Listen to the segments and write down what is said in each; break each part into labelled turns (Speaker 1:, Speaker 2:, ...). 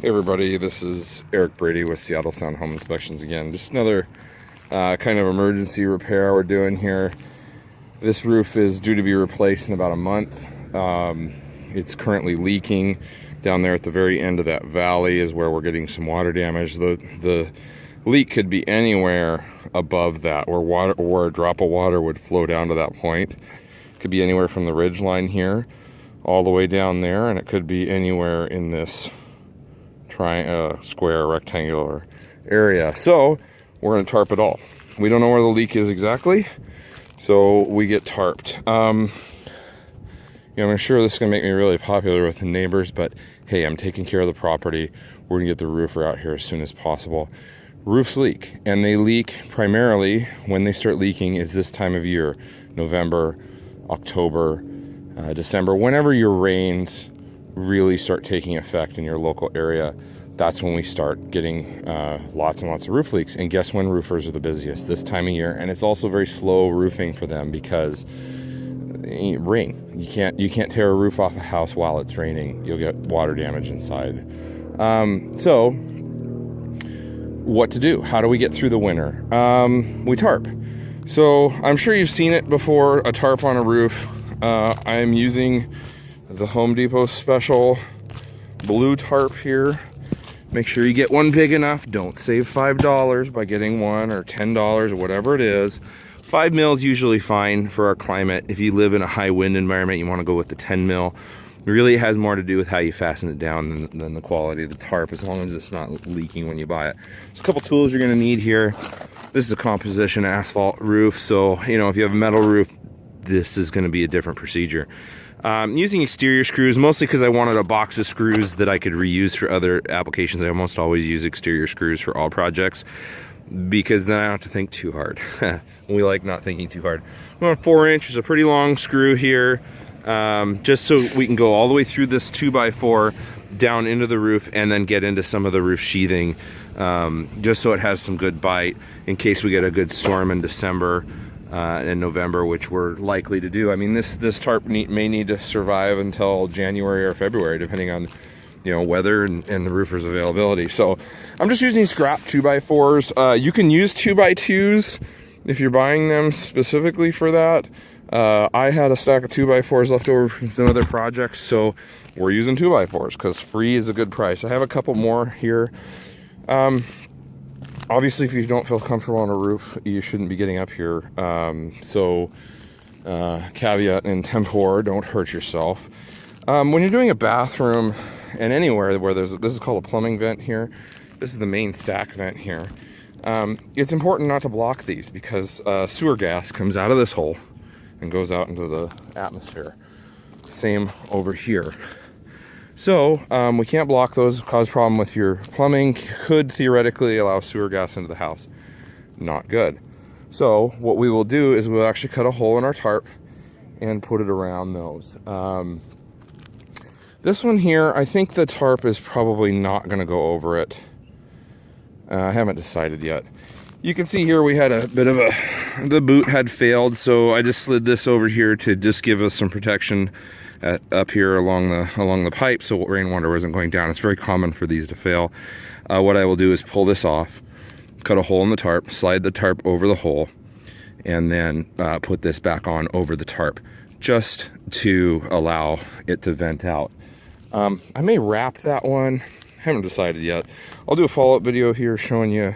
Speaker 1: Hey everybody, this is Eric Brady with Seattle Sound Home Inspections again. Just another kind of emergency repair we're doing here. This roof is due to be replaced in about a month. It's currently leaking. Down there at the very end of that valley is where we're getting some water damage. The leak could be anywhere above that, where a drop of water would flow down to that point. It could be anywhere from the ridge line here all the way down there, and it could be anywhere in this square rectangular area. So we're going to tarp it all. We don't know where the leak is exactly, so we get tarped. I'm sure this is going to make me really popular with the neighbors, but hey, I'm taking care of the property. We're going to get the roofer out here as soon as possible. Roofs leak, and they leak primarily when they start leaking is this time of year, November, October, December, whenever your rains really start taking effect in your local area. That's when we start getting lots and lots of roof leaks. And guess when roofers are the busiest? This time of year. And it's also very slow roofing for them because rain. You can't tear a roof off a house while it's raining. You'll get water damage inside. So what to do? How do we get through the winter? We tarp. So I'm sure you've seen it before, a tarp on a roof. I am using the Home Depot special blue tarp here. Make sure you get one big enough. Don't save $5 by getting one, or $10 or whatever it is. 5 mil is usually fine for our climate. If you live in a high wind environment, you want to go with the 10 mil. Really, it has more to do with how you fasten it down than the quality of the tarp, as long as it's not leaking when you buy it. There's a couple tools you're going to need here. This is a composition asphalt roof, so if you have a metal roof, this is going to be a different procedure. Using exterior screws, mostly because I wanted a box of screws that I could reuse for other applications. I almost always use exterior screws for all projects, because then I don't have to think too hard. We like not thinking too hard. I'm on 4-inch is a pretty long screw here, just so we can go all the way through this 2x4 down into the roof and then get into some of the roof sheathing, just so it has some good bite in case we get a good storm in December and November, which we're likely to do. I mean, this tarp may need to survive until January or February, depending on weather and the roofer's availability. So I'm just using scrap 2x4s. You can use 2x2s if you're buying them specifically for that. I had a stack of 2x4s left over from some other projects, so we're using 2x4s because free is a good price. I have a couple more here. Obviously, if you don't feel comfortable on a roof, you shouldn't be getting up here. Caveat in tempore, don't hurt yourself. When you're doing a bathroom and anywhere where this is called a plumbing vent here, this is the main stack vent here. It's important not to block these because sewer gas comes out of this hole and goes out into the atmosphere. Same over here. So we can't block those, cause problem with your plumbing, could theoretically allow sewer gas into the house. Not good. So what we will do is we'll actually cut a hole in our tarp and put it around those. This one here, I think the tarp is probably not going to go over it. I haven't decided yet. You can see here we had a bit of the boot had failed, so I just slid this over here to just give us some protection up here along the pipe, so rainwater wasn't going down. It's very common for these to fail. What I will do is pull this off, cut a hole in the tarp, slide the tarp over the hole, and then put this back on over the tarp, just to allow it to vent out. I may wrap that one. Haven't decided yet. I'll do a follow-up video here showing you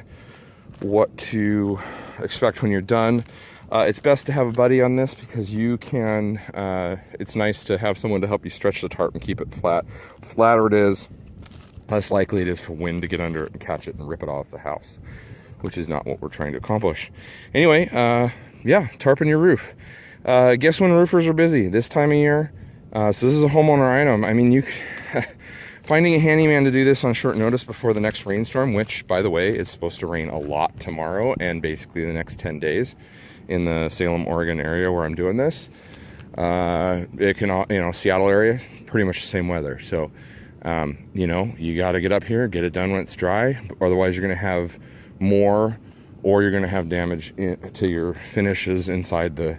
Speaker 1: what to expect when you're done. It's best to have a buddy on this because you can, it's nice to have someone to help you stretch the tarp and keep it flat. Flatter it is, less likely it is for wind to get under it and catch it and rip it off the house, which is not what we're trying to accomplish. Anyway, yeah, tarping your roof. Guess when roofers are busy? This time of year. So this is a homeowner item. I mean, finding a handyman to do this on short notice before the next rainstorm, which, by the way, is supposed to rain a lot tomorrow and basically the next 10 days in the Salem, Oregon area where I'm doing this. It can, Seattle area, pretty much the same weather. So, you got to get up here, get it done when it's dry. Otherwise, you're going to have more, or you're going to have damage to your finishes inside the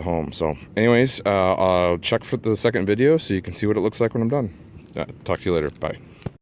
Speaker 1: home. So anyways, I'll check for the second video so you can see what it looks like when I'm done. Talk to you later. Bye.